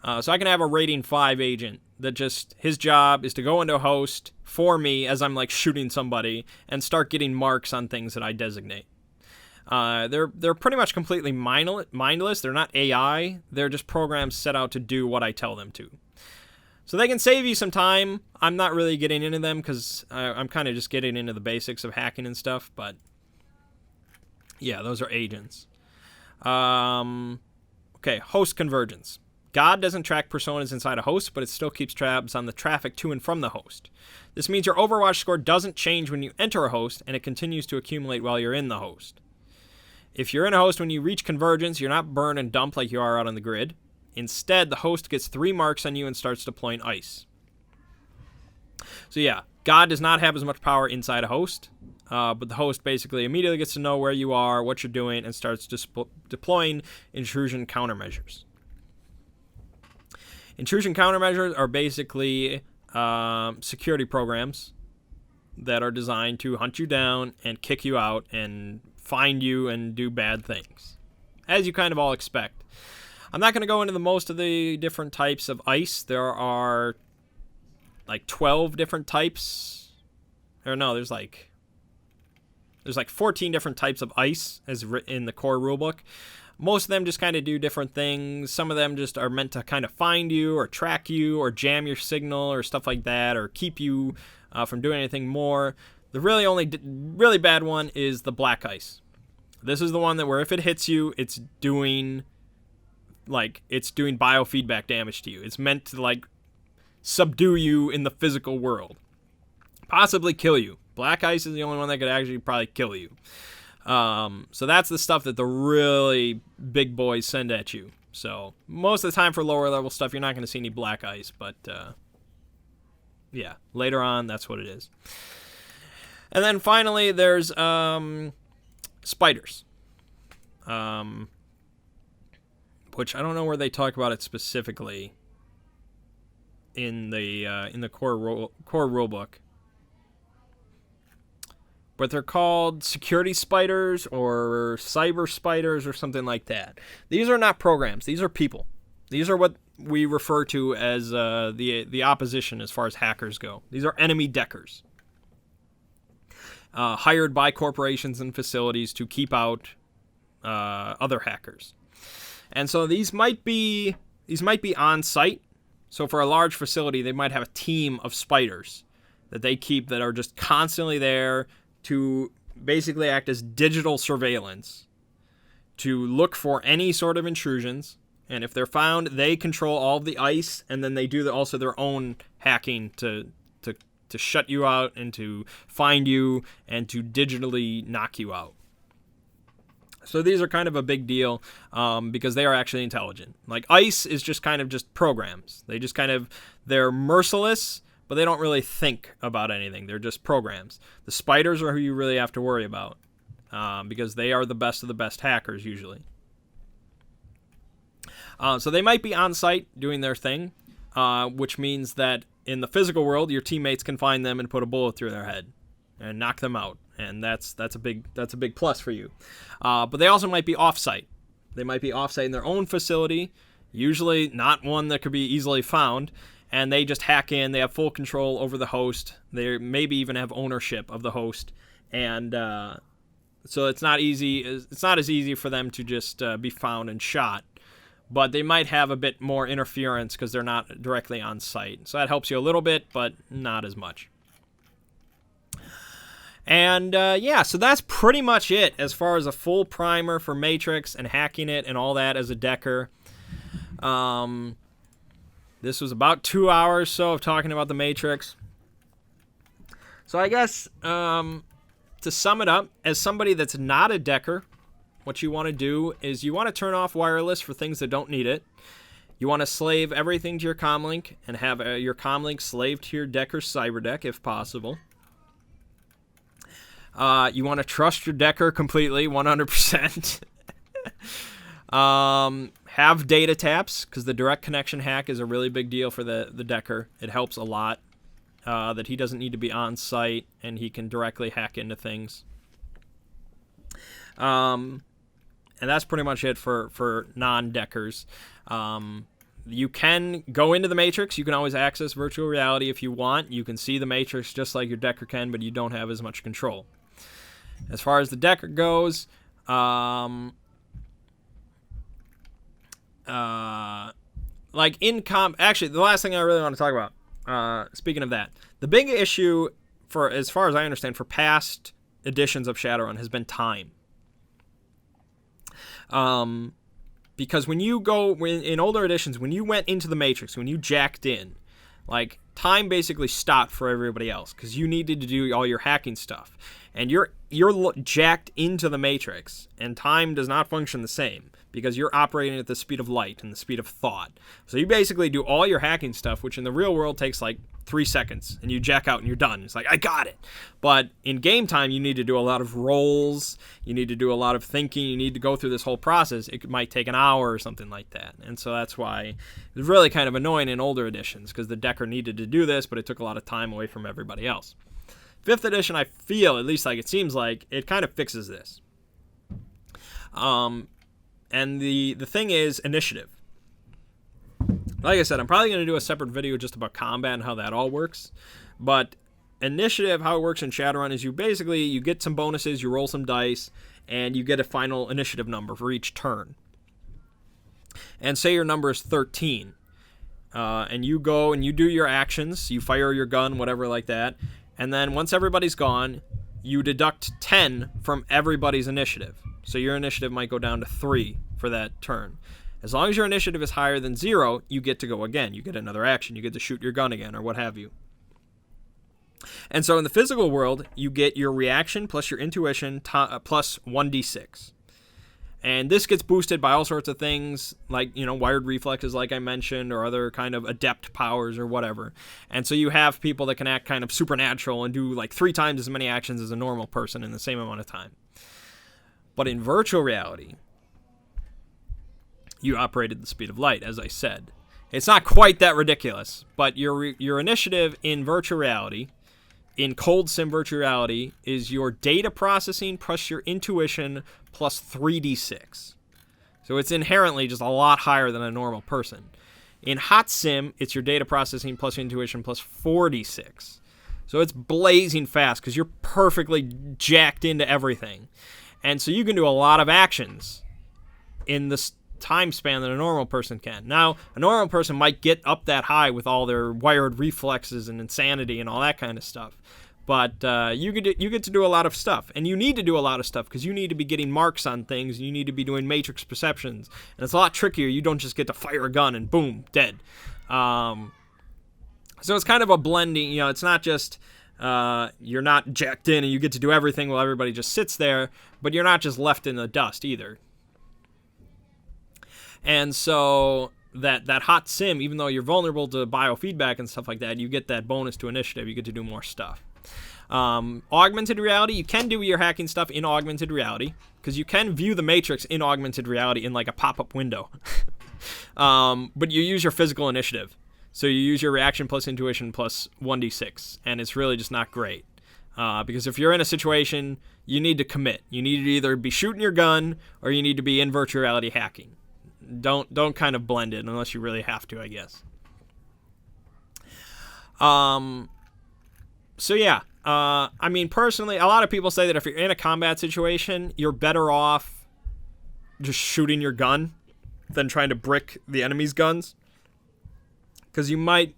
So I can have a rating 5 agent that his job is to go into a host for me as I'm like shooting somebody and start getting marks on things that I designate. They're pretty much completely mindless. They're not AI. They're just programs set out to do what I tell them to. So they can save you some time. I'm not really getting into them because I'm kind of just getting into the basics of hacking and stuff. But yeah, those are agents. Okay, host convergence. God doesn't track personas inside a host, but it still keeps tabs on the traffic to and from the host. This means your Overwatch score doesn't change when you enter a host, and it continues to accumulate while you're in the host. If you're in a host when you reach convergence, you're not burned and dumped like you are out on the grid. Instead, the host gets 3 marks on you and starts deploying ice. So yeah, God does not have as much power inside a host, but the host basically immediately gets to know where you are, what you're doing, and starts deploying intrusion countermeasures. Intrusion countermeasures are basically security programs that are designed to hunt you down and kick you out and find you and do bad things, as you kind of all expect. I'm not going to go into most of the different types of ICE. There are like 12 different types. Or no, there's like 14 different types of ICE as written in the core rulebook. Most of them just kind of do different things. Some of them just are meant to kind of find you or track you or jam your signal or stuff like that, or keep you from doing anything more. The really bad one is the black ice. This is the one where if it hits you, it's doing like it's doing biofeedback damage to you. It's meant to like subdue you in the physical world, possibly kill you. Black ice is the only one that could actually probably kill you. So that's the stuff that the really big boys send at you. So most of the time for lower level stuff, you're not going to see any black ice, but yeah, later on, that's what it is. And then finally, there's spiders, which I don't know where they talk about it specifically in the core rulebook. But they're called security spiders or cyber spiders or something like that. These are not programs. These are people. These are what we refer to as the opposition as far as hackers go. These are enemy deckers, hired by corporations and facilities to keep out other hackers. And so these might be on site. So for a large facility, they might have a team of spiders that they keep that are just constantly there to basically act as digital surveillance, to look for any sort of intrusions, and if they're found, they control all of the ice, and then they do also their own hacking to shut you out and to find you and to digitally knock you out. So these are kind of a big deal because they are actually intelligent. Like ice is just kind of just programs. They're merciless, but they don't really think about anything. They're just programs. The spiders are who you really have to worry about because they are the best of the best hackers usually. So they might be on site doing their thing, which means that in the physical world, your teammates can find them and put a bullet through their head and knock them out, and that's a big plus for you. But they also might be off-site. They might be off-site in their own facility, usually not one that could be easily found. And they just hack in. They have full control over the host. They maybe even have ownership of the host. And so it's not easy. It's not as easy for them to just be found and shot. But they might have a bit more interference because they're not directly on site. So that helps you a little bit, but not as much. And yeah, so that's pretty much it as far as a full primer for Matrix and hacking it and all that as a decker. This was about 2 hours or so of talking about the Matrix. So I guess to sum it up, as somebody that's not a decker, what you want to do is you want to turn off wireless for things that don't need it. You want to slave everything to your comlink and have your comlink slaved to your decker's Cyberdeck if possible. You want to trust your decker completely, 100%. Have data taps, because the direct connection hack is a really big deal for the decker. It helps a lot that he doesn't need to be on site and he can directly hack into things. And that's pretty much it for non-deckers. You can go into the Matrix. You can always access virtual reality if you want. You can see the Matrix just like your decker can, but you don't have as much control. As far as the decker goes, actually, the last thing I really want to talk about, speaking of that, the big issue for, as far as I understand, for past editions of Shadowrun has been time. Because in older editions, when you went into the Matrix, when you jacked in, like, time basically stopped for everybody else because you needed to do all your hacking stuff. And you're jacked into the Matrix, and time does not function the same because you're operating at the speed of light and the speed of thought. So you basically do all your hacking stuff, which in the real world takes like 3 seconds, and you jack out and you're done. It's like, I got it. But in game time, you need to do a lot of rolls. You need to do a lot of thinking. You need to go through this whole process. It might take an hour or something like that. And so that's why it's really kind of annoying in older editions because the decker needed to do this, but it took a lot of time away from everybody else. 5th edition, I feel, at least like it seems like, it kind of fixes this. And the thing is initiative. Like I said, I'm probably going to do a separate video just about combat and how that all works. But initiative, how it works in Shadowrun is you get some bonuses, you roll some dice, and you get a final initiative number for each turn. And say your number is 13. And you go and you do your actions, you fire your gun, whatever like that. And then once everybody's gone, you deduct 10 from everybody's initiative. So your initiative might go down to 3 for that turn. As long as your initiative is higher than 0, you get to go again. You get another action. You get to shoot your gun again or what have you. And so in the physical world, you get your reaction plus your intuition plus 1d6. And this gets boosted by all sorts of things like, wired reflexes like I mentioned, or other kind of adept powers or whatever. And so you have people that can act kind of supernatural and do like 3 times as many actions as a normal person in the same amount of time. But in virtual reality, you operate at the speed of light, as I said. It's not quite that ridiculous, but your initiative in virtual reality, in cold sim virtual reality, is your data processing plus your intuition plus 3d6. So it's inherently just a lot higher than a normal person. In hot sim, it's your data processing plus intuition plus 4d6. So it's blazing fast because you're perfectly jacked into everything. And so you can do a lot of actions in the time span that a normal person can. Now, a normal person might get up that high with all their wired reflexes and insanity and all that kind of stuff. But you get to do a lot of stuff. And you need to do a lot of stuff because you need to be getting marks on things. And you need to be doing matrix perceptions. And it's a lot trickier. You don't just get to fire a gun and boom, dead. So it's kind of a blending. It's not just you're not jacked in and you get to do everything while everybody just sits there. But you're not just left in the dust either. And so that hot sim, even though you're vulnerable to biofeedback and stuff like that, you get that bonus to initiative. You get to do more stuff. Augmented reality, you can do your hacking stuff in augmented reality because you can view the matrix in augmented reality in like a pop-up window. But you use your physical initiative. So you use your reaction plus intuition plus 1d6. And it's really just not great. Because if you're in a situation, you need to commit. You need to either be shooting your gun or you need to be in virtual reality hacking. Don't kind of blend it unless you really have to, I guess. So yeah, I mean, personally, a lot of people say that if you're in a combat situation, you're better off just shooting your gun than trying to brick the enemy's guns. Because it might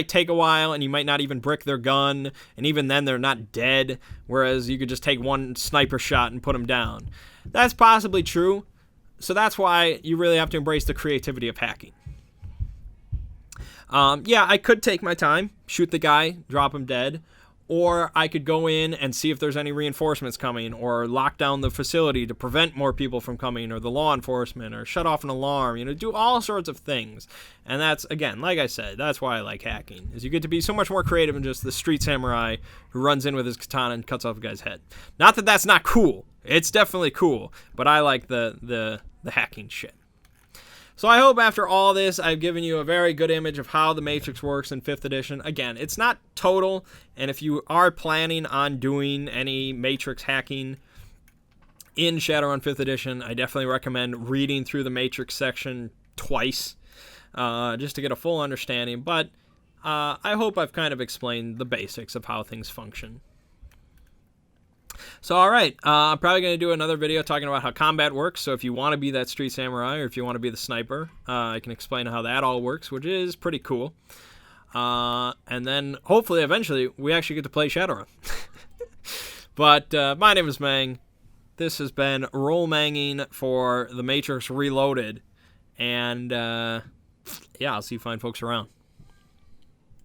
take a while and you might not even brick their gun. And even then they're not dead. Whereas you could just take one sniper shot and put them down. That's possibly true. So that's why you really have to embrace the creativity of hacking. Yeah, I could take my time, shoot the guy, drop him dead. Or I could go in and see if there's any reinforcements coming, or lock down the facility to prevent more people from coming, or the law enforcement, or shut off an alarm, do all sorts of things. And that's, again, like I said, that's why I like hacking, is you get to be so much more creative than just the street samurai who runs in with his katana and cuts off a guy's head. Not that that's not cool. It's definitely cool, but I like the hacking shit. So I hope after all this, I've given you a very good image of how the Matrix works in 5th edition. Again, it's not total, and if you are planning on doing any Matrix hacking in Shadowrun 5th edition, I definitely recommend reading through the Matrix section twice, just to get a full understanding. But I hope I've kind of explained the basics of how things function. So, alright, I'm probably going to do another video talking about how combat works. So if you want to be that street samurai, or if you want to be the sniper, I can explain how that all works, which is pretty cool. And then, hopefully, eventually, we actually get to play Shadowrun. But, my name is Mang. This has been Roll Manging for The Matrix Reloaded. And, yeah, I'll see you fine folks around.